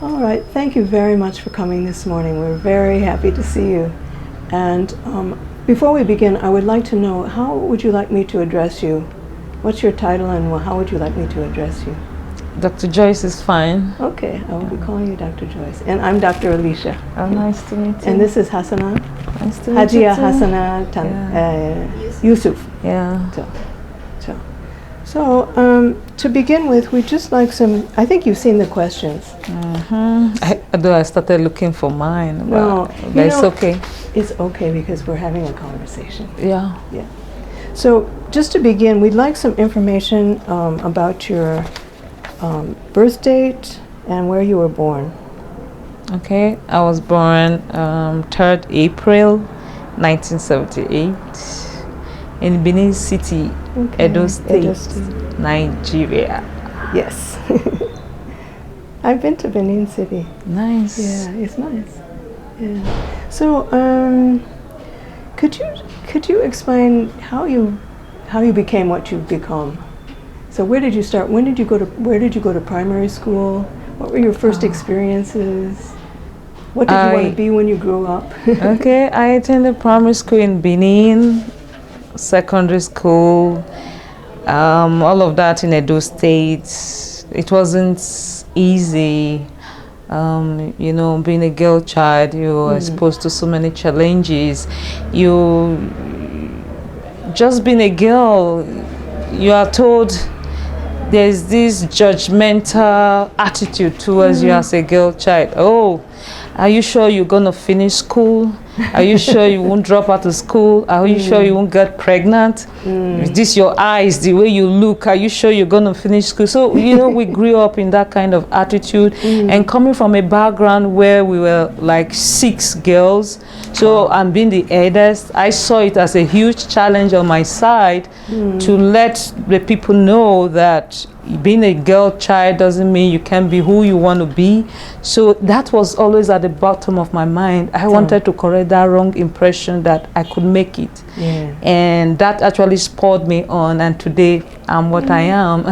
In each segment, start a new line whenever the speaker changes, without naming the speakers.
All right, thank you very much for coming this morning. We're very happy to see you. And before we begin, I would like to know, how would you like me to address you? What's your title and how would you like me to address you?
Dr. Joyce is fine.
Okay, I will be calling you Dr. Joyce. And I'm Dr. Elisha.
Oh, nice to meet you.
And this is Hassana.
Nice to meet you
Hajia
too.
Hassana Yusuf.
Yeah.
So to begin with, we'd just like some, I think you've seen the questions.
Although I started looking for mine,
No,
but it's okay.
It's okay because we're having a conversation.
Yeah.
Yeah. So just to begin, we'd like some information about your birth date and where you were born.
Okay, I was born 3rd April 1978 in Benin City,
Okay.
Edo State,
Edo State.
Nigeria.
Yes. I've been to Benin City.
Nice.
Yeah, it's nice. Yeah. So, could you explain how you became what you've become? So, where did you start? Where did you go to primary school? What were your first experiences? What did you want to be when you grew up?
Okay, I attended primary school in Benin, secondary school, all of that in Edo State. It wasn't easy. You know, being a girl child, you are exposed to so many challenges. Just being a girl, you are told there's this judgmental attitude towards you as a girl child. Oh, are you sure you're going to finish school? Are you sure you won't drop out of school? Are you sure you won't get pregnant? Is this your eyes, the way you look? Are you sure you're going to finish school? So, you know, we grew up in that kind of attitude. And coming from a background where we were like 6 girls, so I'm being the eldest, I saw it as a huge challenge on my side to let the people know that being a girl child doesn't mean you can be who you want to be. So that was always at the bottom of my mind. I wanted to correct that wrong impression that I could make it. Yeah. And that actually spurred me on, and today I'm what I am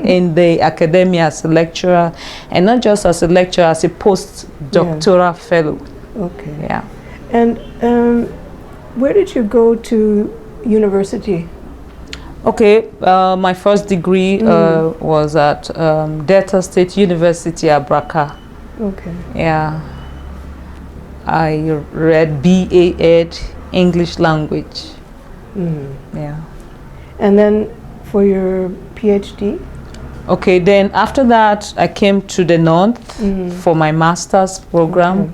in the academia as a lecturer, and not just as a lecturer, as a postdoctoral fellow.
Okay.
Yeah.
And where did you go to university?
Okay, my first degree was at Delta State University, Abraka.
Okay.
Yeah. I read BA Ed, English language. Yeah.
And then for your PhD?
Okay, then after that, I came to the North for my master's program.
Okay.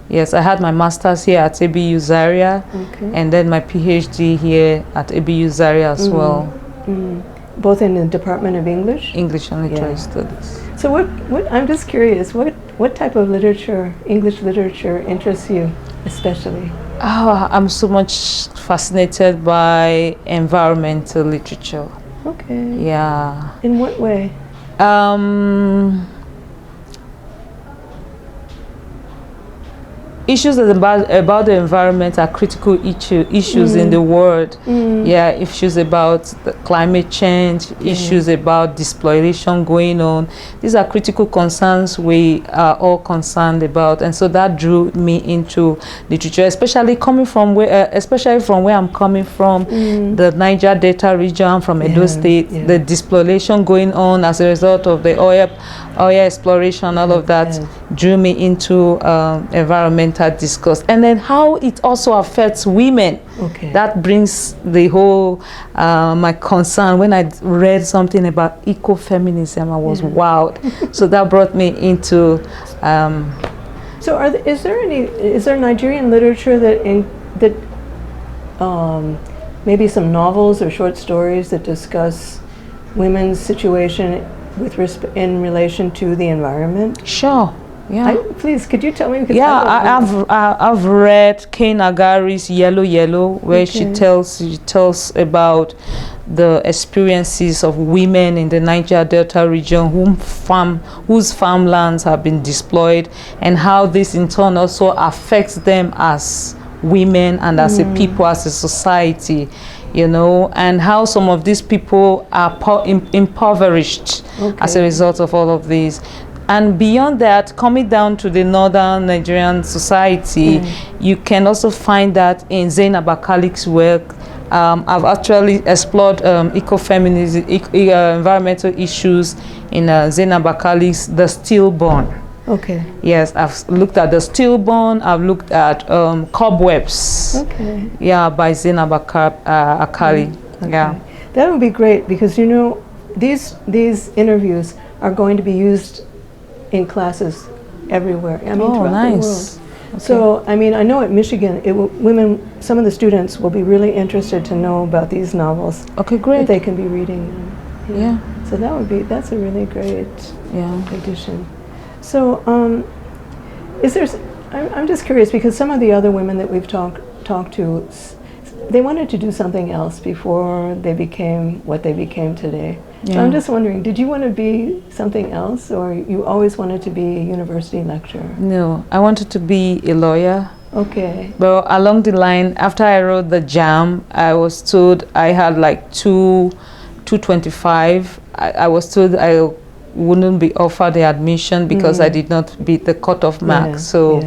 Yes, I had my master's here at ABU-Zaria, and then my PhD here at ABU-Zaria as well.
Both in the Department of English?
English and Literary Studies.
So what I'm just curious, what type of literature, English literature, interests you especially?
Oh, I'm so much fascinated by environmental literature.
Okay.
Yeah.
In what way?
Issues about the environment are critical issues in the world. Yeah, issues about the climate change, issues about displacement going on. These are critical concerns we are all concerned about, and so that drew me into literature, especially coming from where, I'm coming from, the Niger Delta region, from Edo State. The displacement going on as a result of the oil exploration, all of that drew me into environmental discourse, and then how it also affects women. Okay. That brings the whole my concern. When I read something about eco-feminism, I was wowed. So that brought me into.
So, is there Nigerian literature that maybe some novels or short stories that discuss women's situation in relation to the environment?
Sure. Yeah.
Please, could you tell me?
Yeah, I've read Kane Agari's Yellow, where she tells about the experiences of women in the Niger Delta region whose farmlands have been destroyed, and how this in turn also affects them as women and as a people, as a society, you know, and how some of these people are impoverished as a result of all of these. And beyond that, coming down to the northern Nigerian society, you can also find that in Zainab Akalik's work. I've actually explored eco-feminism, environmental issues in Zainab Akalik's The Stillborn.
Okay.
Yes, I've looked at The Stillborn. I've looked at Cobwebs.
Okay.
Yeah, by Zainab Akali.
Okay.
Yeah.
That would be great, because you know these interviews are going to be used in classes everywhere. I mean, throughout the world.
Okay.
So, I mean, I know at Michigan, some of the students will be really interested to know about these novels.
Okay, great.
That they can be reading them.
Yeah.
So that's a really great addition. So, I'm just curious, because some of the other women that we've talked to, they wanted to do something else before they became what they became today. Yeah. So I'm just wondering, did you want to be something else, or you always wanted to be a university lecturer?
No, I wanted to be a lawyer.
Okay.
But along the line, after I wrote the JAM, I was told I had like 225. I was told I wouldn't be offered the admission because I did not beat the cutoff mark. So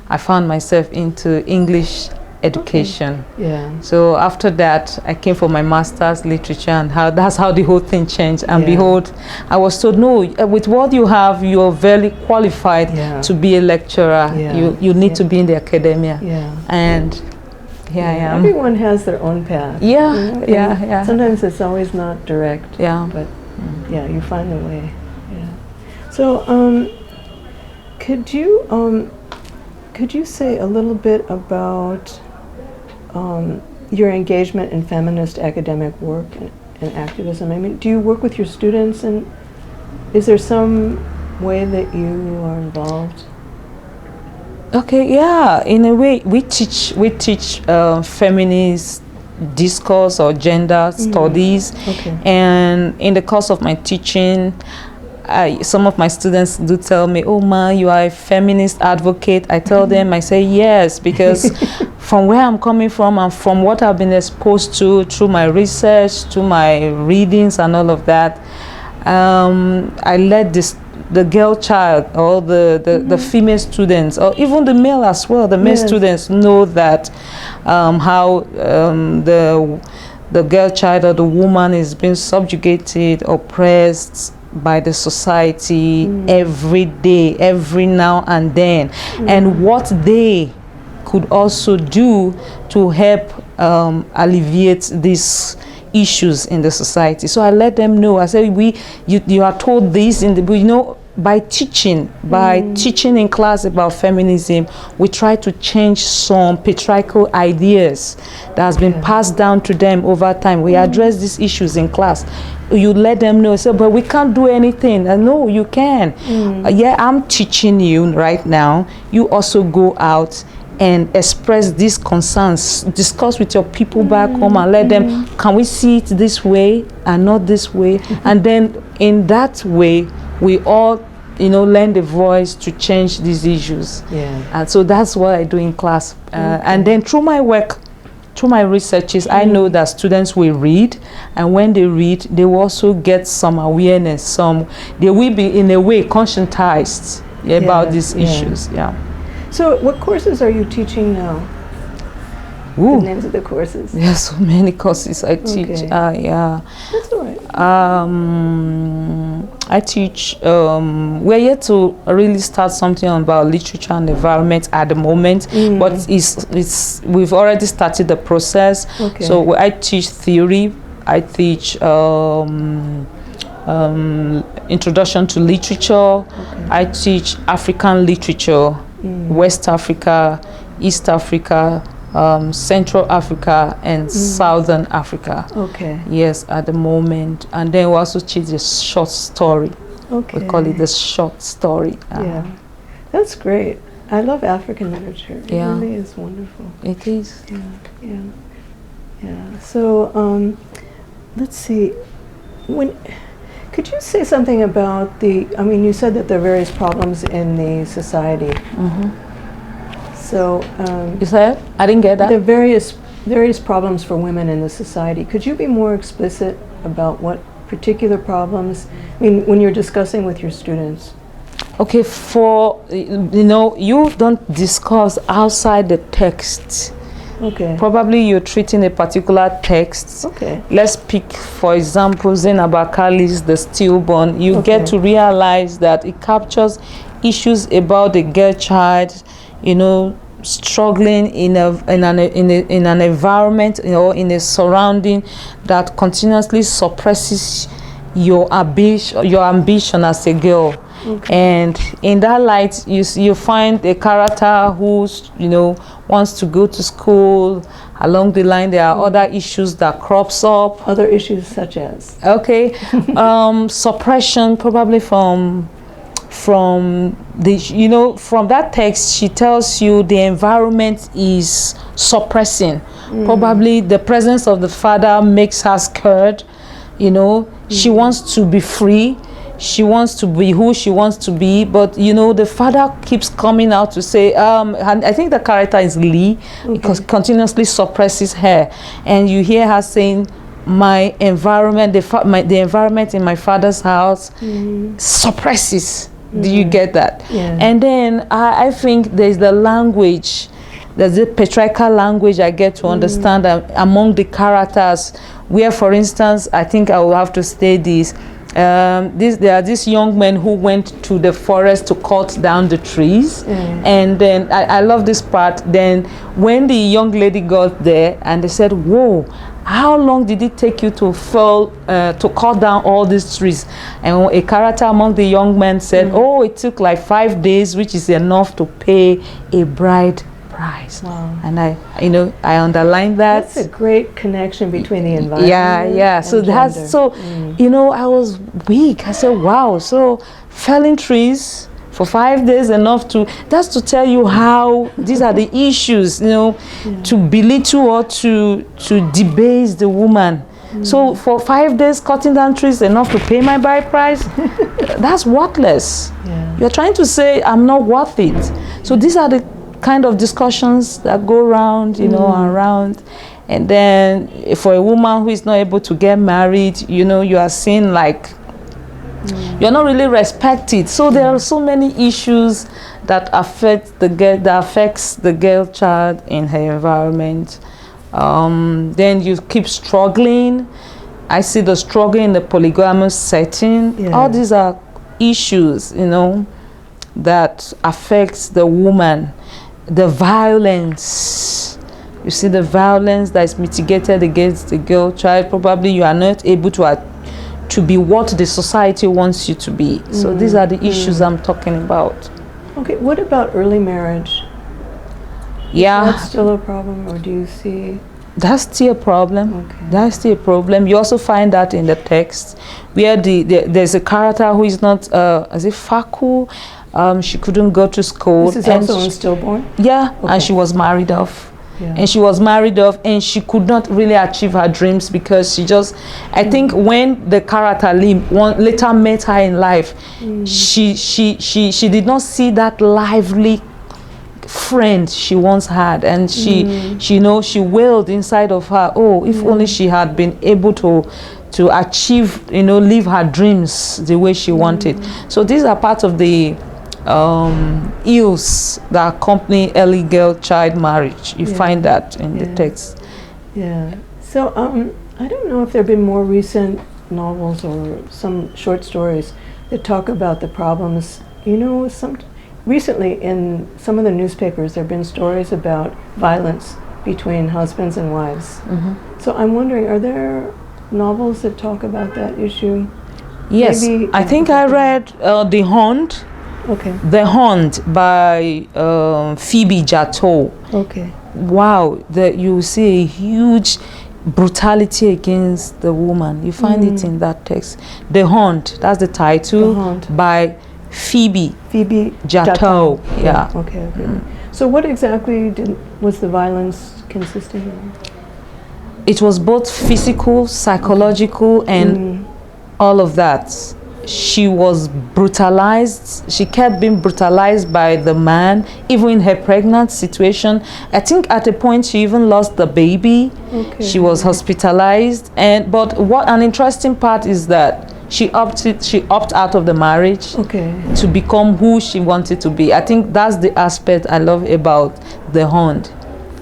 I found myself into English education.
Okay. Yeah.
So after that, I came for my master's literature, and that's how the whole thing changed. And behold, I was told, no, with what you have, you're very qualified to be a lecturer. Yeah. You need to be in the academia. Yeah. And here I am.
Everyone has their own path.
Yeah.
You know?
Yeah.
Sometimes it's always not direct.
Yeah.
But yeah, you find a way. Yeah. So could you say a little bit about your engagement in feminist academic work and activism? I mean, do you work with your students, and is there some way that you are involved?
Okay, yeah. In a way, we teach feminist discourse or gender studies, and in the course of my teaching, some of my students do tell me, "Oh, ma, you are a feminist advocate." I tell them, I say yes, because from where I'm coming from and from what I've been exposed to through my research, to my readings and all of that, I let the girl child or the female students, or even the male as well, the male students know that how the girl child or the woman is being subjugated, oppressed by the society every day, every now and then, and what they could also do to help alleviate these issues in the society. So I let them know. I said, you are told this by teaching in class about feminism, we try to change some patriarchal ideas that has been passed down to them over time. We address these issues in class. You let them know, say, but we can't do anything. No, you can. Yeah, I'm teaching you right now. You also go out and express these concerns, discuss with your people back home, and let them, can we see it this way and not this way? And then in that way, we all, lend a voice to change these issues. And so that's what I do in class. And then through my work, through my researches, I know that students will read, and when they read, they will also get some awareness. They will be in a way conscientized about these issues.
So what courses are you teaching now?
Ooh.
The names of the courses.
There's so many courses I teach.
That's all right.
I teach, we're yet to really start something about literature and environment at the moment, but we've already started the process. So I teach theory, I teach introduction to literature, I teach African literature, West Africa, East Africa, Central Africa, and Southern Africa. Yes, at the moment. And then we also teach the short story. We call it the short story.
That's great. I love African literature. It really is wonderful.
It is.
So let's see. Could you say something about you said that there are various problems in the society. So
you said? I didn't get that.
There are various problems for women in the society. Could you be more explicit about what particular problems? I mean, when you're discussing with your students.
Okay, you don't discuss outside the text.
Okay.
Probably you're treating a particular text.
Okay.
Let's pick, for example, Zen Abakali's The Stillborn. You get to realize that it captures issues about the girl child, struggling in an environment, in a surrounding that continuously suppresses your ambition as a girl. Okay. And in that light, you find a character who's wants to go to school. Along the line, there are other issues that crops up.
Other issues such as
suppression, probably from that text. She tells you the environment is suppressing. Probably the presence of the father makes her scared. She wants to be free. She wants to be who she wants to be, but the father keeps coming out to say, and I think the character is Lee, because continuously suppresses her, and you hear her saying, my environment, the environment in my father's house suppresses. Do you get that? Yeah. And then I think there's the language, there's the patriarchal language I get to understand among the characters, where, for instance, I think I will have to say this. There are these young men who went to the forest to cut down the trees, and then I love this part. Then when the young lady got there and they said, whoa, how long did it take you to cut down all these trees? And a character among the young men said, oh, it took like 5 days, which is enough to pay a bride price. Wow. And I underlined that.
That's a great connection between the environment.
Yeah. So I was weak. I said, wow. So felling trees for 5 days that's to tell you how these are the issues, to belittle or to debase the woman. So for 5 days cutting down trees enough to pay my bride price, that's worthless. Yeah. You're trying to say I'm not worth it. So these are the kind of discussions that go round, and round. And then for a woman who is not able to get married, you are seen like you're not really respected. So there are so many issues that affects the girl child in her environment. Then you keep struggling. I see the struggle in the polygamous setting. Yeah. All these are issues, that affects the woman. The violence, you see the violence that is mitigated against the girl child. Probably you are not able to be what the society wants you to be. So these are the issues I'm talking about.
Okay, what about early marriage?
Yeah.
Is that still a problem, or do you see?
That's still a problem. Okay. That's still a problem. You also find that in the text, where there's a character who is not, as if Faku. She couldn't go to school.
This is also in Stillborn?
Yeah, okay. And she was married off. Yeah. And she was married off, and she could not really achieve her dreams because she just, I think when the character later met her in life, she did not see that lively friend she once had, and she wailed inside of her, oh, if only she had been able to achieve, live her dreams the way she wanted. So these are part of the ills that accompany early girl child marriage. You find that in the text. Yeah.
So I don't know if there have been more recent novels or some short stories that talk about the problems. Recently in some of the newspapers there have been stories about violence between husbands and wives. So I'm wondering, are there novels that talk about that issue?
Yes, I think I read The Hunt.
Okay.
The Hunt by Phoebe Jatto.
Okay.
Wow, you see a huge brutality against the woman. You find it in that text. The Hunt, that's the title. The Hunt. By Phoebe Jatto. Yeah.
Okay. So what exactly was the violence consisting of?
It was both physical, psychological, and all of that. She was brutalized. She kept being brutalized by the man, even in her pregnant situation. I think at a point she even lost the baby. Okay. She was hospitalized. But what an interesting part is that She opted out of the marriage
Okay.
to become who she wanted to be. I think that's the aspect I love about the Hound.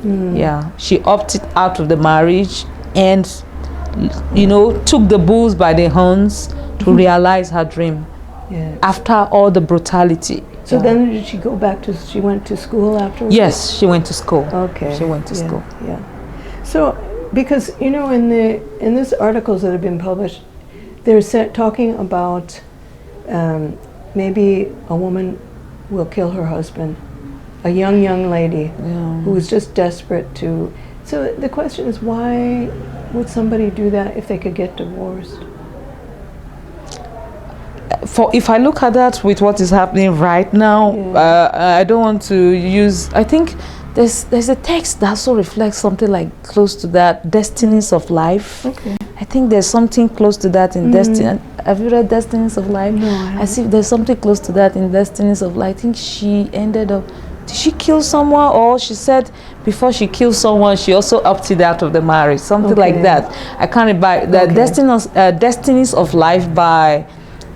Yeah, she opted out of the marriage and, you know, took the bulls by the horns to realize her dream.
Yeah.
After all the brutality.
So then did she go back to, she went to school afterwards?
Yes, she went to school.
Okay.
She went to school.
Yeah. So, because, you know, in these articles that have been published, they're talking about maybe a woman will kill her husband, a young lady who is just desperate to. So the question is, why would somebody do that if they could get divorced?
If I look at that with what is happening right now, I don't want to use. I think there's a text that also reflects something like close to that, Destinies of Life.
Okay.
I think there's something close to that in Destiny. Have you read Destinies of Life?
No, I haven't.
I see there's something close to that in Destinies of Life. I think she ended up. Did she kill someone, or she said before she killed someone, she also opted out of the marriage? Something like that. I can't remember. The Destinies of Life by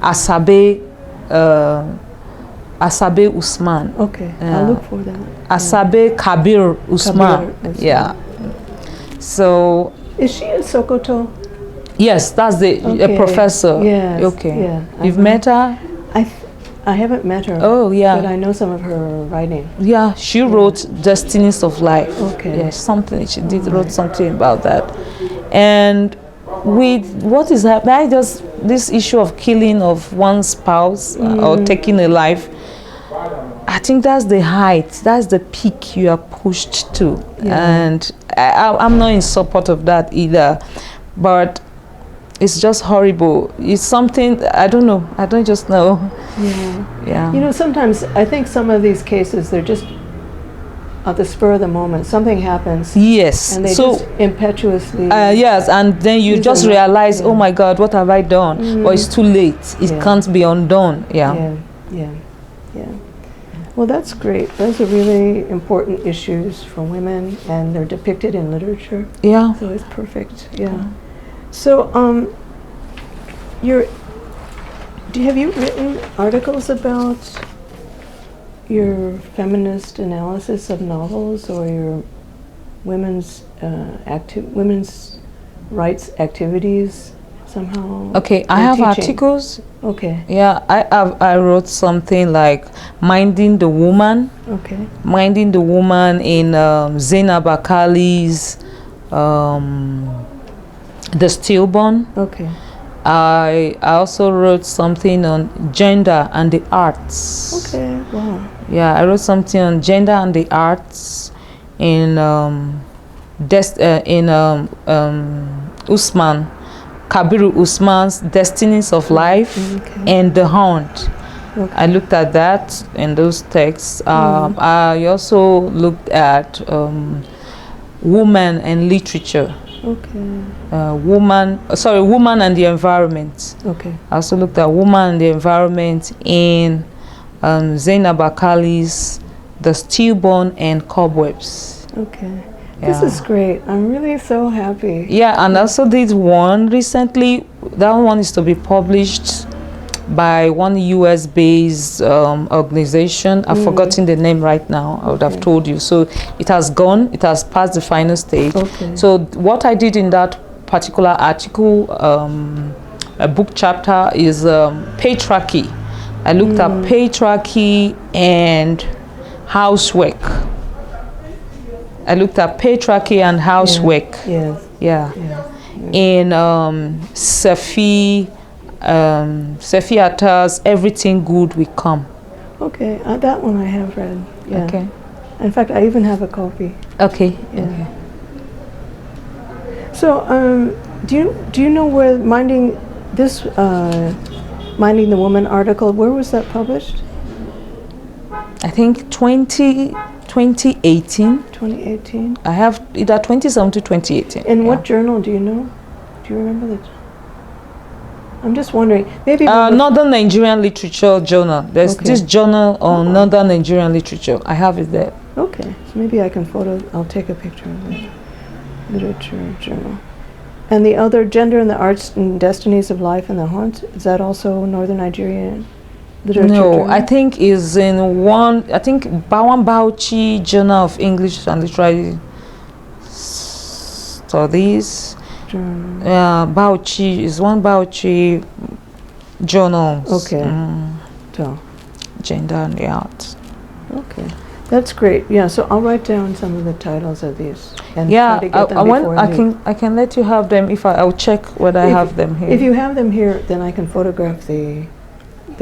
Asabe Usman.
Okay, I'll look for that.
Asabe Kabir Usman. Yeah. So.
Is she in Sokoto?
Yes, that's a professor.
Yes.
Okay.
Yeah.
You've met her?
I haven't met her.
Oh, yeah.
But I know some of her writing.
Yeah, she wrote Destinies of Life.
Okay.
Yeah, something she did wrote something about that. And with what is happening, this issue of killing of one's spouse or taking a life, I think that's the height, that's the peak you are pushed to. And I'm not in support of that either, but it's just horrible. It's something, I don't know, I don't just know. Yeah.
You know, sometimes I think some of these cases, they're just at the spur of the moment. Something happens.
Yes.
And they just impetuously.
Yes, and then you just realize, oh my God, what have I done? Or it's too late. It can't be undone. Yeah.
Well, that's great. Those are really important issues for women, and they're depicted in literature.
Yeah.
So it's perfect. Yeah. So, have you written articles about your feminist analysis of novels, or your women's rights activities somehow?
Okay, I have articles.
Okay.
Yeah, I wrote something like Minding the Woman.
Okay.
Minding the Woman in Zainab Akali's The Stillborn.
Okay.
I also wrote something on gender and the arts.
Okay. Wow.
Yeah, I wrote something on gender and the arts in Kabiru Usman's Destinies of Life and The Hound. Okay. I looked at that in those texts. I also looked at women and literature.
Okay.
Woman and the environment.
Okay.
I also looked at woman and the environment in Zainab Akali's The Stillborn and Cobwebs.
Okay. This is great. I'm really so happy.
Yeah, and I also did one recently. That one is to be published by one US-based organization. I've forgotten the name right now. I would have told you. So it has gone. It has passed the final stage. Okay. So what I did in that particular article, a book chapter, is patriarchy. I looked at patriarchy and housework. I looked at patriarchy and housework.
Yes.
Yeah. In Sefi Attar's Everything Good Will Come.
Okay, that one I have read. Yeah.
Okay.
In fact, I even have a copy.
Okay.
Yeah.
Okay.
So, do you know where Minding the Woman article, where was that published?
I think 2018.
2018.
I have either 2017 to 2018.
In what journal, do you know? Do you remember that? I'm just wondering. Maybe
Northern Nigerian Literature Journal. There's this journal on Northern Nigerian Literature. I have it there.
Okay, so maybe I can I'll take a picture of the literature journal. And the other, Gender in the Arts and Destinies of Life in the Haunts, is that also Northern Nigerian literature?
No,
journal?
I think is in one, I think Bawan Bauchi Journal of English and Literary Studies. Bauchi is one Bauchi journal.
Okay. So.
Gender and the Arts.
Okay. That's great. Yeah, so I'll write down some of the titles of these. And
Yeah,
try to get them before
I can let you have them if I'll check whether I have them here.
If you have them here, then I can photograph the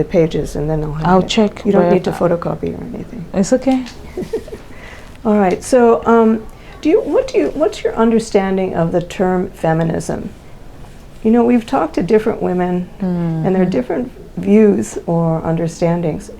pages, and then I'll
check.
You don't need to photocopy or anything.
It's okay.
All right. So, what's your understanding of the term feminism? You know, we've talked to different women, and there are different views or understandings.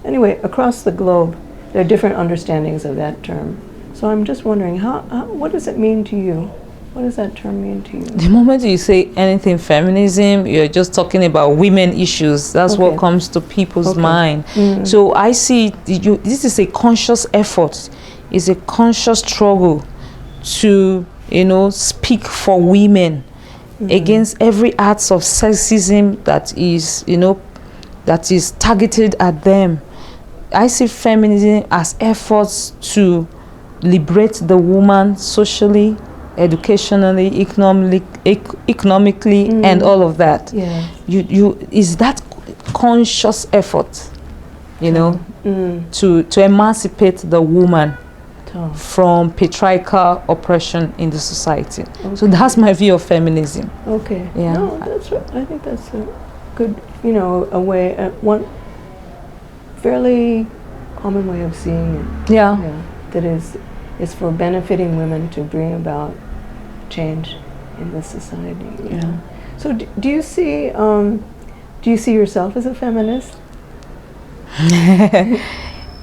Anyway, across the globe, there are different understandings of that term. So I'm just wondering, what does it mean to you? What does that term mean to you?
The moment you say anything feminism, you're just talking about women issues. That's what comes to people's mind. So I see this is a conscious effort. It's a conscious struggle to, speak for women against every act of sexism that is targeted at them. I see feminism as efforts to liberate the woman socially, educationally, economically, and all of that. Yeah. Is that conscious effort, to emancipate the woman from patriarchal oppression in the society. So that's my view of feminism.
Okay.
Yeah.
No, I think that's a good, a way, one fairly common way of seeing it. Yeah. That is for benefiting women to bring about change in the society. Yeah. So do you see yourself as a feminist?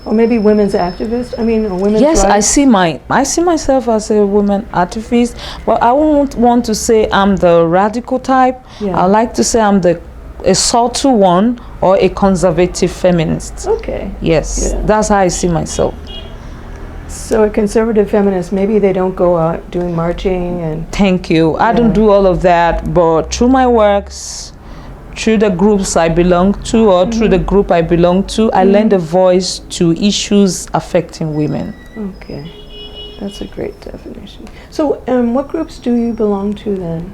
Or maybe women's activist? I mean, women's
Yes,
rights?
I see myself as a woman activist, but I won't want to say I'm the radical type. Yeah. I like to say I'm a subtle one or a conservative feminist.
Okay.
Yes, that's how I see myself.
So a conservative feminist, maybe they don't go out doing marching and...
Thank you. I don't do all of that, but through my works, through the groups I belong to, or through the group I belong to, I lend a voice to issues affecting women.
Okay, that's a great definition. So what groups do you belong to then?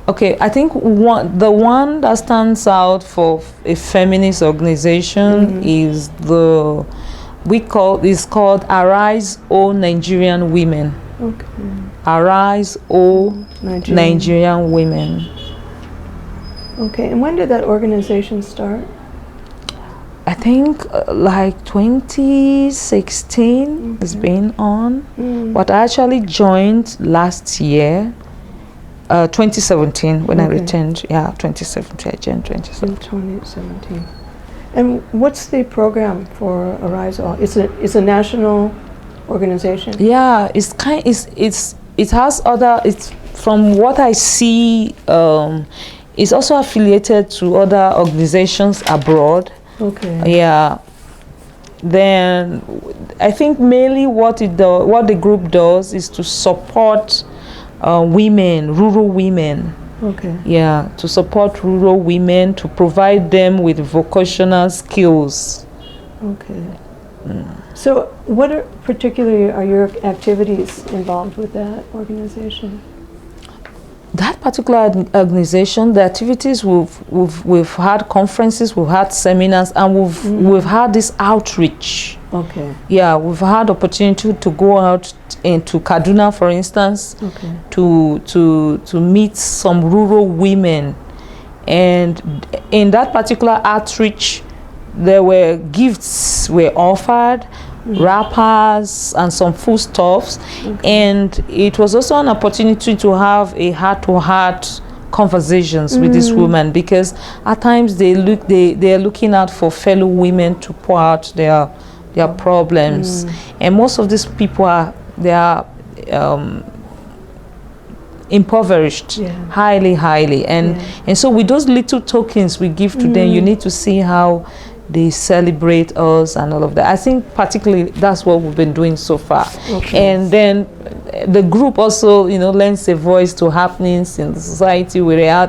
Okay, I think the one that stands out for a feminist organization is called Arise, O Nigerian Women. Okay. Arise, O Nigerian Women.
Okay, and when did that organization start?
I think like 2016 it's been on, but I actually joined last year, 2017 when I returned. Yeah, 2017. I joined 2017.
And what's the program for Arise All? It's a national organization.
Yeah, it has other. It's from what I see. It's also affiliated to other organizations abroad. Okay. Yeah. Then I think mainly what the group does is to support women, rural women. Okay. Yeah, to support rural women, to provide them with vocational skills. Okay.
So what particularly are your activities involved with that organization?
That particular organization, the activities we've had conferences, we've had seminars, and we've had this outreach. Okay. Yeah, we've had opportunity to go out into Kaduna, for instance, to meet some rural women, and in that particular outreach, there were gifts were offered. Wrappers and some foodstuffs, and it was also an opportunity to have a heart-to-heart conversations with these women, because at times they are looking out for fellow women to pour out their problems, and most of these people are impoverished, highly, and so with those little tokens we give to them, you need to see how they celebrate us and all of that. I think particularly that's what we've been doing so far.
Okay.
And then the group also, lends a voice to happenings in the society where they are.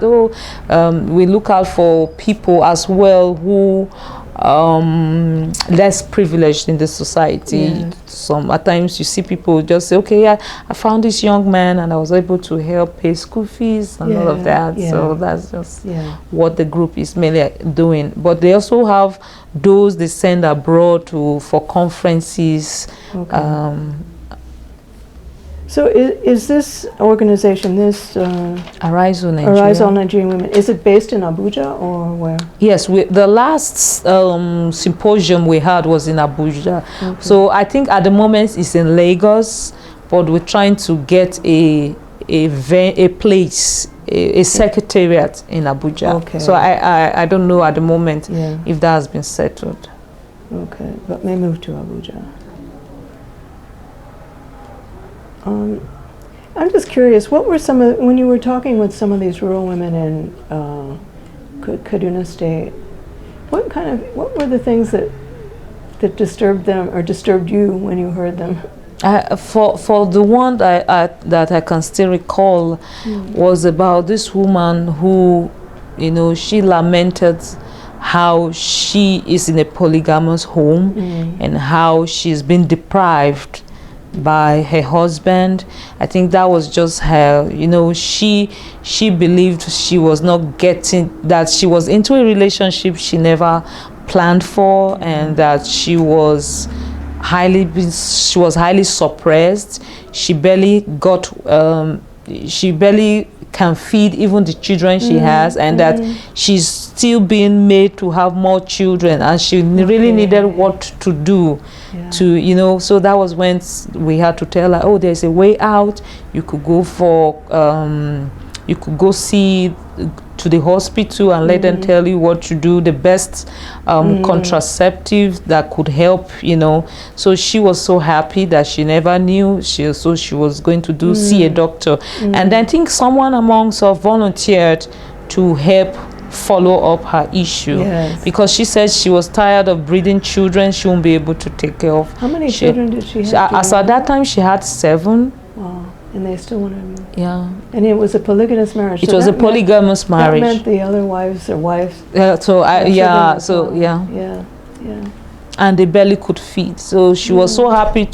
We look out for people as well who less privileged in the society.
Yes.
At times you see people just say, okay, yeah, I found this young man and I was able to help pay school fees and all of that. So that's just what the group is mainly doing. But they also have those they send abroad for conferences.
Okay. So is this organization, this
Arise on
Nigerian Women, is it based in Abuja or where?
Yes, the last symposium we had was in Abuja.
Okay.
So I think at the moment it's in Lagos, but we're trying to get a place, a secretariat in Abuja.
Okay.
So I don't know at the moment if that has been settled.
Okay, but may move to Abuja. I'm just curious, what were when you were talking with some of these rural women in Kaduna State, what were the things that disturbed them or disturbed you when you heard them?
For the one that I can still recall was about this woman who, she lamented how she is in a polygamous home and how she's been deprived by her husband. I think that was just her, she believed she was not getting, that she was into a relationship she never planned for, and that she was highly suppressed. She barely can feed even the children she has, and that she's still being made to have more children, and she really needed what to do to, so that was when we had to tell her, oh, there's a way out. You could go you could go see to the hospital and let them tell you what to do, the best contraceptive that could help, So she was so happy that she never knew. She was going to see a doctor. And I think someone amongst us volunteered to help follow up her issue, because she said she was tired of breeding children she won't be able to take care of.
How many children did she have?
As at that time, she had 7.
Wow. And they still wanted.
Yeah.
And it was a polygamous marriage.
It was a polygamous marriage.
That meant the other wives or wives.
Yeah. And they barely could feed. So she was so happy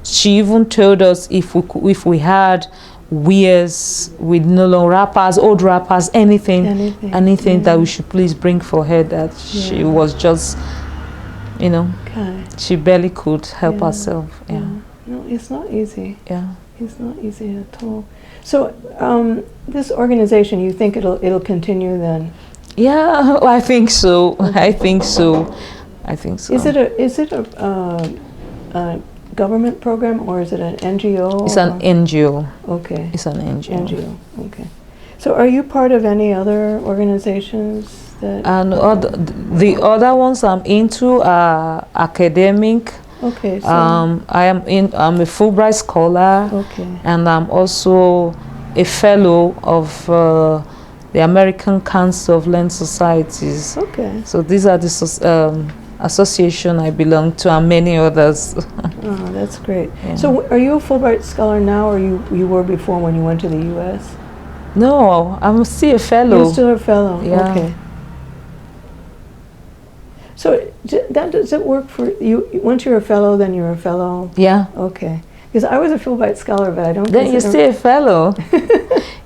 she even told us if we had wears with wrappers, old wrappers, anything that we should please bring for her, that she was just, she barely could help herself.
No, it's not easy. It's not easy at all. So this organization, you think it'll continue then? Yeah,
I think so.
Okay.
I think so.
Is it a government program, or is it an NGO?
It's an NGO.
Okay.
It's an NGO.
Okay. So are you part of any other organizations that?
And the other ones I'm into are academic.
Okay. So
I'm a Fulbright Scholar.
Okay.
And I'm also a fellow of the American Council of Learned Societies.
Okay.
So these are the association I belong to, and many others.
Oh, that's great. Yeah. So are you a Fulbright Scholar now, or you were before when you went to the U.S.?
No, I'm still a fellow.
You're still a fellow?
Yeah.
Okay. So does it work for you? Once you're a fellow, then you're a fellow?
Yeah.
Okay. Because I was a Fulbright Scholar, but I don't.
Then you're still a fellow.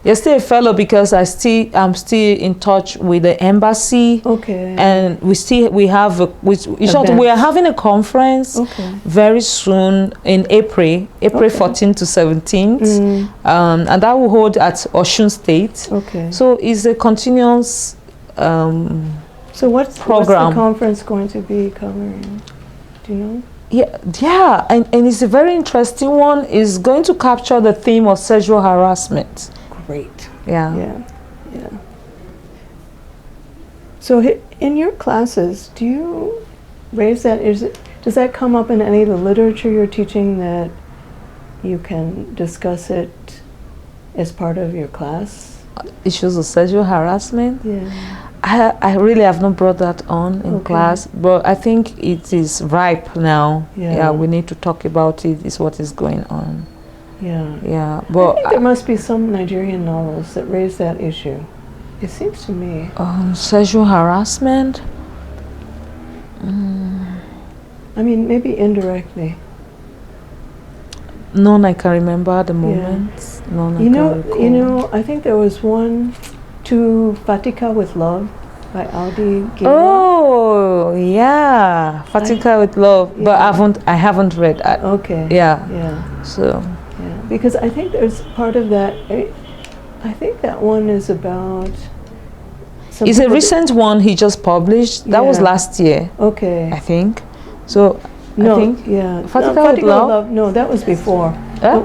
You're still a fellow because I'm still in touch with the embassy.
Okay.
And we are having a conference very soon in April 14th to 17th, and that will hold at Osun State.
Okay.
So it's a continuous.
So what's the conference going to be covering? Do you know?
Yeah, and it's a very interesting one. It's going to capture the theme of sexual harassment.
Great.
Yeah.
So in your classes, do you raise that? Does that come up in any of the literature you're teaching, that you can discuss it as part of your class?
issues of sexual harassment.
Yeah.
I really have not brought that on in class, but I think it is ripe now. Yeah, we need to talk about it. Is what is going on. Yeah, but
I think there must be some Nigerian novels that raise that issue. It seems to me.
Sexual harassment.
I mean, maybe indirectly.
None I can remember at the moment.
Yeah.
None I can recall.
You know, I think there was one, To Fatika with Love by Audi Gilwa.
Oh, yeah, Fatika with Love, but I haven't read that.
Okay.
Yeah. So.
Yeah, because I think there's part of that. I think that one is about.
It's a recent one he just published. That was last year.
Okay.
I think. So.
No.
I think.
Fatika with Love. No, that was before.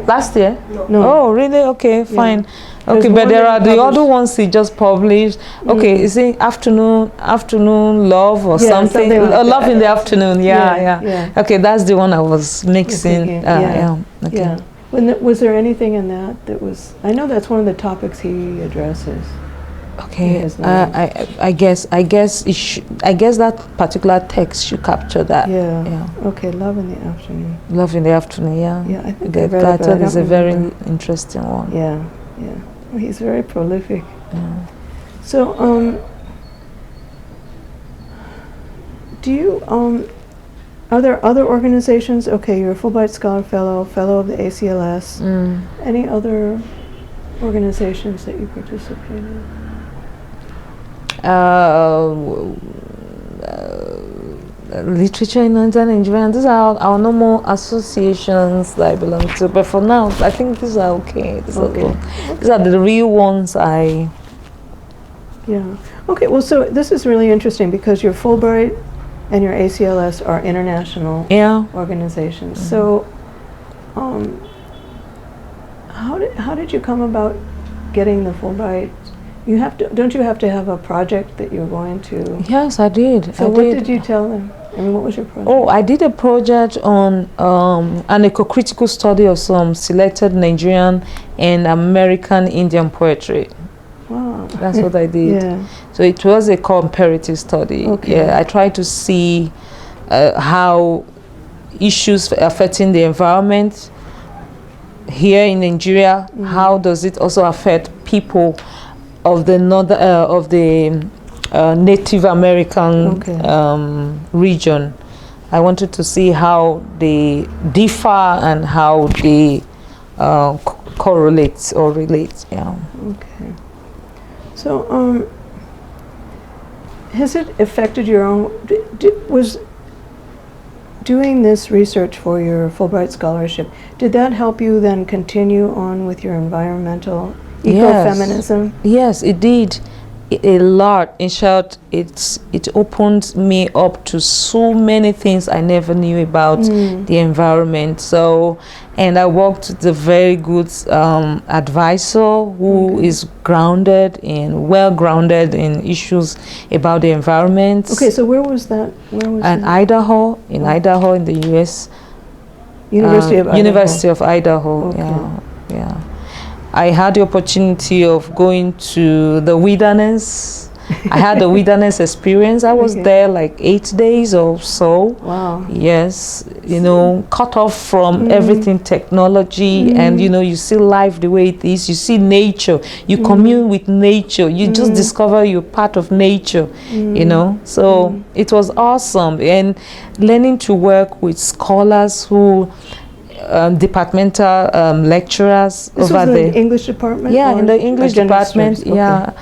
Last year?
No.
Oh, really? Okay, fine. Okay, but there are the other ones he just published. Okay, is it afternoon love or something?
Like
Love in the Afternoon. Yeah. Okay, that's the one I was mixing. Okay.
Was there anything in that was? I know that's one of the topics he addresses.
Okay, I guess that particular text should capture that.
Yeah. Okay, Love in the Afternoon.
Love in the Afternoon. Yeah.
I think I read
that is a very interesting one.
Yeah. Well, he's very prolific. Yeah. So, do you are there other organizations? Okay, you're a Fulbright Scholar fellow of the ACLS. Any other organizations that you participate in?
Literature in Nigerian. These are our normal associations that I belong to. But for now, I think these are okay. These are the real ones. Yeah.
Okay. Well, so this is really interesting because your Fulbright and your ACLS are international organizations. So, how did you come about getting the Fulbright? Don't you have to have a project that you're going to?
Yes, I did.
So what did you tell them? I mean, what was your project?
Oh, I did a project on an eco-critical study of some selected Nigerian and American Indian poetry.
Wow.
That's what I did. So it was a comparative study. Okay. I tried to see how issues affecting the environment here in Nigeria, how does it also affect people of the Native American region. I wanted to see how they differ and how they correlate or relate. Yeah.
Okay. So, has it affected your own? Was doing this research for your Fulbright Scholarship, did that help you then continue on with your environmental eco-feminism?
Yes, it did. A lot. In short, it opened me up to so many things I never knew about the environment. So, and I worked with a very good advisor who is well grounded in issues about the environment.
Okay, so where was that?
Idaho, Idaho in the U.S. University of Idaho.
Okay.
Yeah. I had the opportunity of going to the wilderness. I had the wilderness experience. I was there like 8 days or so.
Wow.
Yes, cut off from everything technology, and you see life the way it is. You see nature. You commune with nature. You just discover you're part of nature. So it was awesome, and learning to work with scholars who. Departmental lecturers over there.
In the English department?
Yeah, in the English department.
Okay.
Yeah,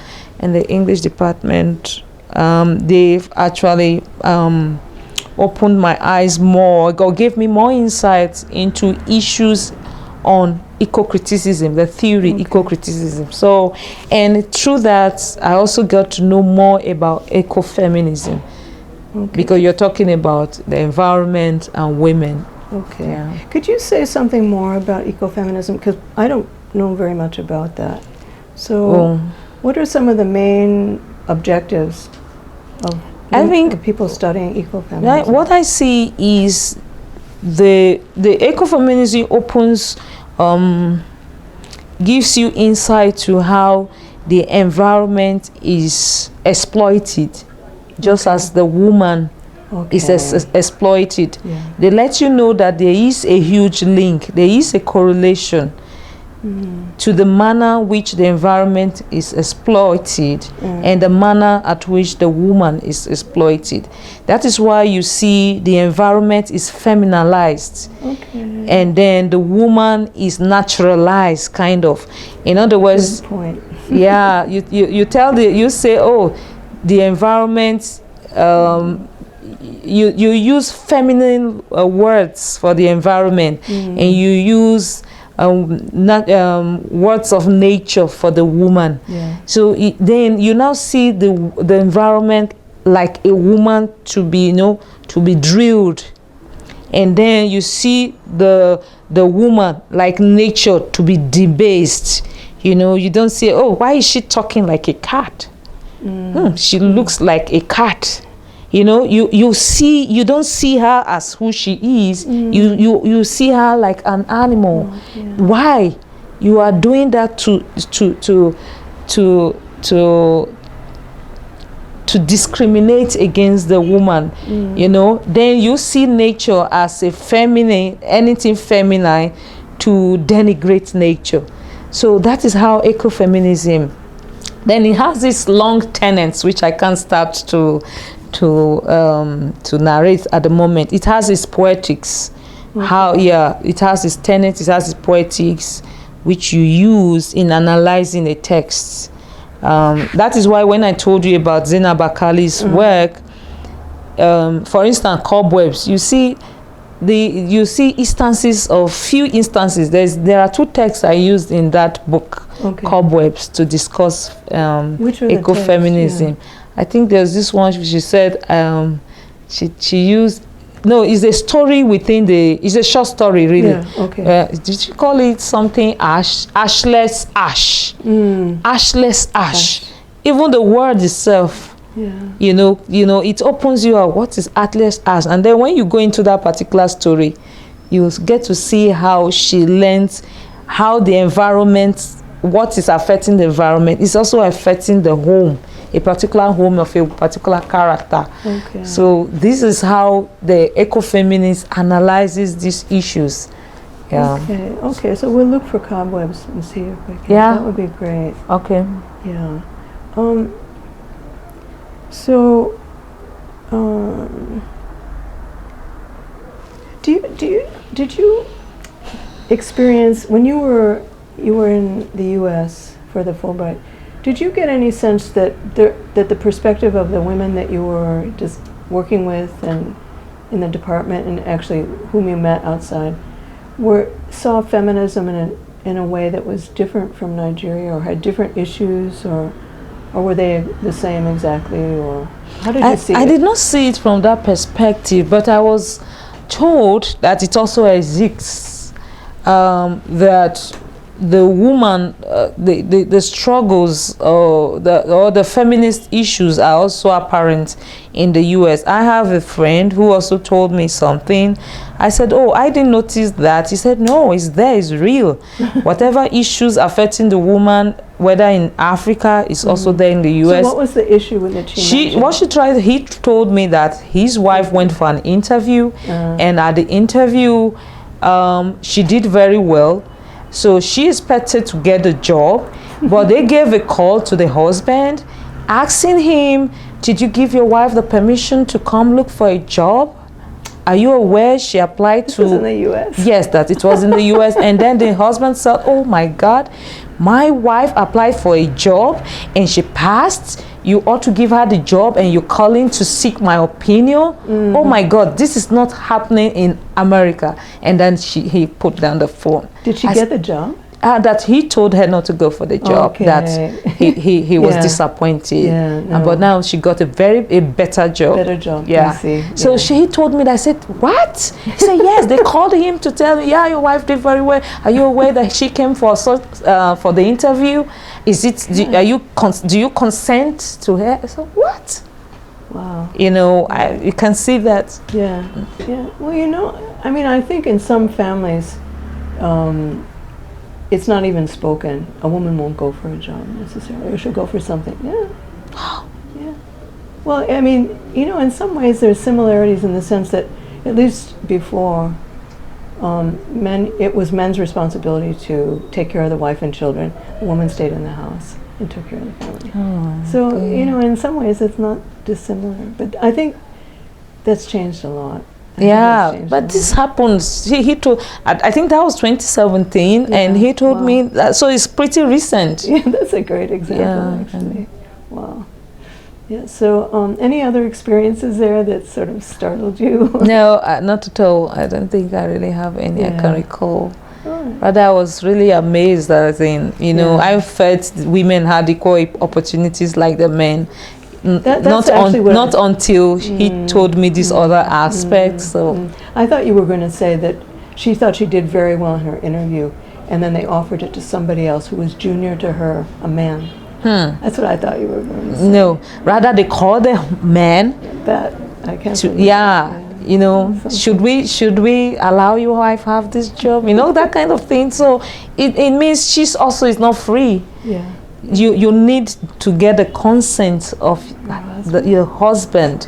in the English department, they've actually opened my eyes more, gave me more insights into issues on eco-criticism, the theory eco-criticism. So, and through that, I also got to know more about eco-feminism, because you're talking about the environment and women.
Okay. Yeah. Could you say something more about ecofeminism? Because I don't know very much about that. So, what are some of the main objectives of people studying ecofeminism?
What I see is the ecofeminism opens, gives you insight to how the environment is exploited, just as the woman is exploited. They let you know that there is a huge link, there is a correlation to the manner which the environment is exploited and the manner at which the woman is exploited. That is why you see the environment is feminized, and then the woman is naturalized, kind of. In other words, yeah, you say, oh, the environment, you use feminine words for the environment, and you use words of nature for the woman. So then you now see the environment like a woman to be, to be drilled, and then you see the woman like nature to be debased. You don't say, oh, why is she talking like a cat? She looks like a cat. You don't see her as who she is. You see her like an animal. Why? You are doing that to discriminate against the woman. Then you see nature as a feminine, anything feminine, to denigrate nature. So that is how ecofeminism. Then it has these long tenets which I can't start to narrate at the moment. It has its poetics. It has its tenets, it has its poetics, which you use in analyzing a text. That is why when I told you about Zainab Akali's work, for instance, cobwebs, you see instances of few instances. There are two texts I used in that book, Cobwebs, to discuss ecofeminism. I think there's this one she said she used. No, it's a story within it's a short story, really. Did you call it something ashless ash? Ashless ash. Even the word itself, it opens you up. What is ashless ash? And then when you go into that particular story, you get to see how she learns how the environment, what is affecting the environment, is also affecting the home. A particular home of a particular character. So this is how the ecofeminist analyzes these issues.
Okay. So we'll look for cobwebs and see if we can. That would be great. Did you experience when you were in the U.S. for the Fulbright? Did you get any sense that the perspective of the women that you were just working with and in the department, and actually whom you met outside, saw feminism in a way that was different from Nigeria, or had different issues, or were they the same exactly, or how did you see it?
I did not see it from that perspective, but I was told that it also exists, that the woman, the struggles or the feminist issues are also apparent in the US. I have a friend who also told me something. I said, oh, I didn't notice that. He said, no, it's there, it's real. Whatever issues affecting the woman, whether in Africa, is also there in the US.
So what was the issue with it?
He told me that his wife went for an interview, and at the interview, she did very well. So she expected to get the job, but they gave a call to the husband asking him, did you give your wife the permission to come look for a job? Are you aware she applied to...
It was in the U.S.?
Yes, that it was in the U.S. And then the husband said, oh my God, my wife applied for a job and she passed. You ought to give her the job and you're calling to seek my opinion. Oh my God, this is not happening in America. And then he put down the phone.
Did she get the job?
That he told her not to go for the job. That he was disappointed. But now she got a better job.
Better job.
So he told me that. I said, what? He said, yes, they called him to tell me, yeah, your wife did very well. Are you aware that she came for the interview? Do you consent to her? I said, what?
Wow.
You can see that.
Yeah. Well, I mean, I think in some families, it's not even spoken. A woman won't go for a job necessarily, or she'll go for something. Yeah. Yeah. Well, I mean, you know, in some ways there's similarities in the sense that, at least before, it was men's responsibility to take care of the wife and children. The woman stayed in the house and took care of the family.
Oh,
So, you know, in some ways it's not dissimilar. But I think that's changed a lot.
Yeah, but this happens. He told, I think that was 2017,
Yeah,
and he told
wow.
me that, so it's pretty recent.
Yeah, that's a great example,
Yeah,
actually. Wow. Yeah, so any other experiences there that sort of startled you?
No, not at all. I don't think I really have any I
Yeah.
can recall.
Right.
But I was really amazed that, you know,
Yeah.
I felt women had equal opportunities like the men.
That's actually what
not until he told me these other aspects. So
I thought you were going to say that she thought she did very well in her interview, and then they offered it to somebody else who was junior to her, a man. That's what I thought you were going to say.
no, rather they call the man
That I can't.
to,
believe
yeah,
it.
you know, should we allow your wife have this job, you know, that kind of thing. So it means she's also is not free.
Yeah.
You need to get the consent of your husband.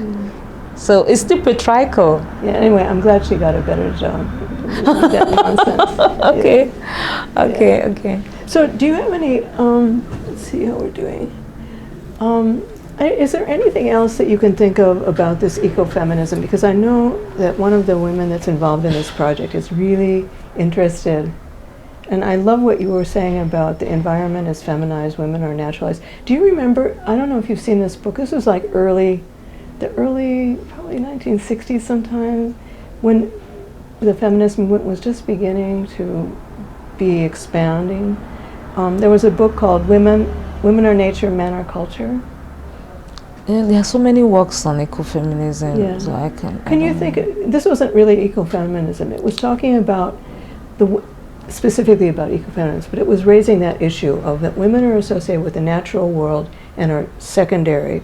So it's still patriarchal.
Yeah. Anyway, I'm glad she got a better job. That nonsense.
Okay,
Yeah.
okay,
Yeah.
okay.
So, do you have any? Let's see how we're doing. Is there anything else that you can think of about this ecofeminism? Because I know that one of the women that's involved in this project is really interested. And I love what you were saying about the environment is feminized, women are naturalized. Do you remember, I don't know if you've seen this book, this was like the early, probably 1960s sometime, when the feminist movement was just beginning to be expanding. There was a book called Women Are Nature, Men Are Culture.
Yeah, there are so many works on ecofeminism.
Yeah.
So I
Can you think, this wasn't really ecofeminism, it was talking about specifically about ecofeminism, but it was raising that issue of that women are associated with the natural world and are secondary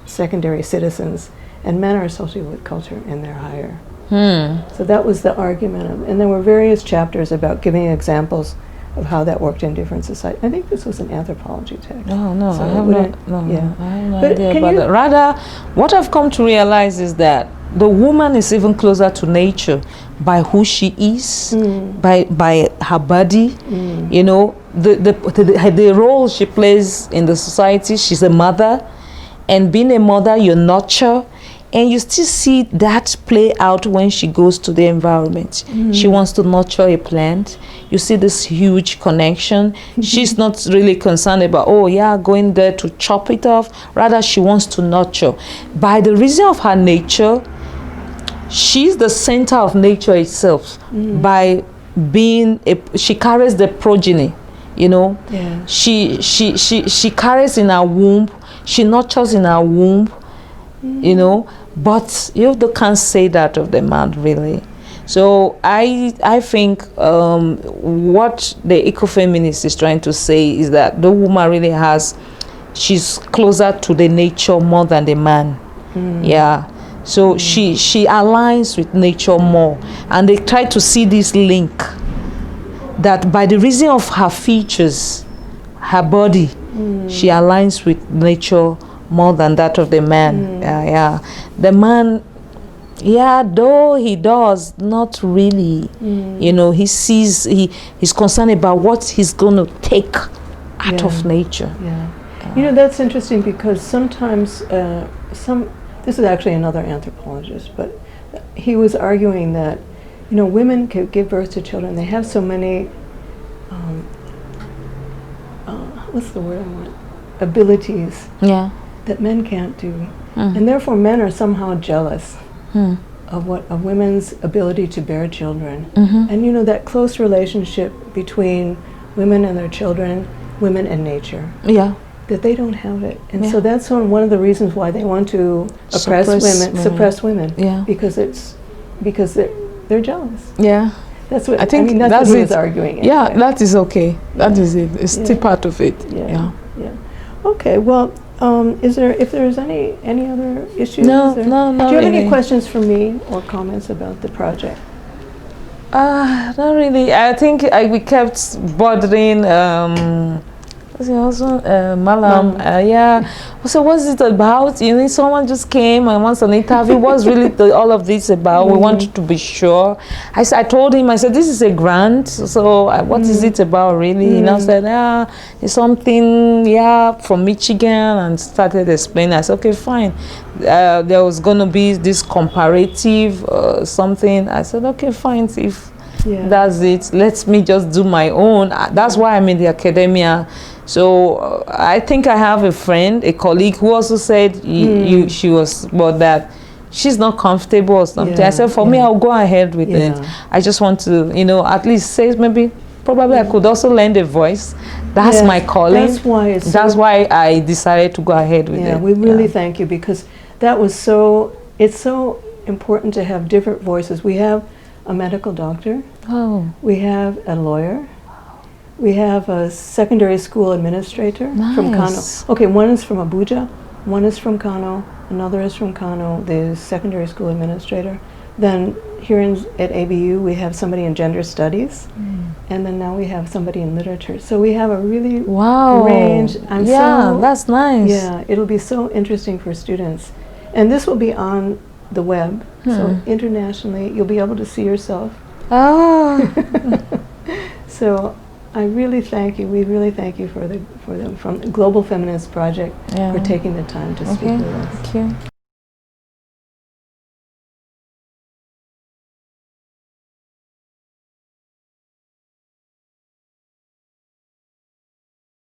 citizens, and men are associated with culture and they're higher. So that was the argument, and there were various chapters about giving examples of how that worked in different societies. I think this was an anthropology text.
No,
So
I
it
have
wouldn't-
no,
yeah.
I have no
But
idea
can
about
you-
that. Rather, what I've come to realize is that the woman is even closer to nature by who she is, by her body, you know, the role she plays in the society. She's a mother, and being a mother, you nurture, and you still see that play out when she goes to the environment. She wants to nurture a plant. You see this huge connection. She's not really concerned about, oh yeah, going there to chop it off. Rather, she wants to nurture. By the reason of her nature, she's the center of nature itself. By being she carries the progeny, you know.
Yeah.
She carries in her womb. She nurtures in her womb, you know. But you can't say that of the man, really. So I think what the ecofeminist is trying to say is that the woman really she's closer to the nature more than the man. Yeah. So she aligns with nature more, and they try to see this link that by the reason of her features, her body, she aligns with nature more than that of the man. Yeah. The man, yeah, though he does not really, you know, he's concerned about what he's going to take out of nature.
Yeah. You know, that's interesting because sometimes this is actually another anthropologist, but he was arguing that, you know, women can give birth to children. They have so many, what's the word I want? Abilities that men can't do. And therefore men are somehow jealous of women's ability to bear children. And you know, that close relationship between women and their children, women and nature.
Yeah.
That they don't have it. And so that's one of the reasons why they want to suppress women.
Yeah.
Because they're jealous.
Yeah.
That's what
I think
that's
that's
what he
it.
was arguing.
Yeah,
anyway.
that is okay. That is it. It's still part of it.
Yeah. Okay. Well, if there's any other issues?
No,
or-
no,
Do you have any
really.
questions for me or comments about the project?
Not really. I think we kept bothering what's it also Malam. Yeah. So what's it about? You know, someone just came and wants an interview. What's really all of this about? We wanted to be sure. I told him, I said, this is a grant. So what is it about really? And I said, it's something, from Michigan, and started explaining. I said, okay, fine. There was going to be this comparative something. I said, okay, fine. If that's it, let me just do my own. That's why I'm in the academia. So I think I have a friend, a colleague, who also said she was about that she's not comfortable or something. I said, for me, I'll go ahead with it. I just want to, you know, at least say probably I could also lend a voice. That's my calling. That's why I decided to go ahead with it.
We really thank you, because that was it's so important to have different voices. We have a medical doctor. We have a lawyer. We have a secondary school administrator from Kano. Okay, one is from Abuja, one is from Kano, another is from Kano, the secondary school administrator. Then here at ABU, we have somebody in gender studies, and then now we have somebody in literature. So we have a really range.
That's nice.
Yeah, it'll be so interesting for students. And this will be on the web, so internationally, you'll be able to see yourself. So I really thank you. We really thank you for them from the Global Feminist Project for taking the time to speak with us.
Thank you.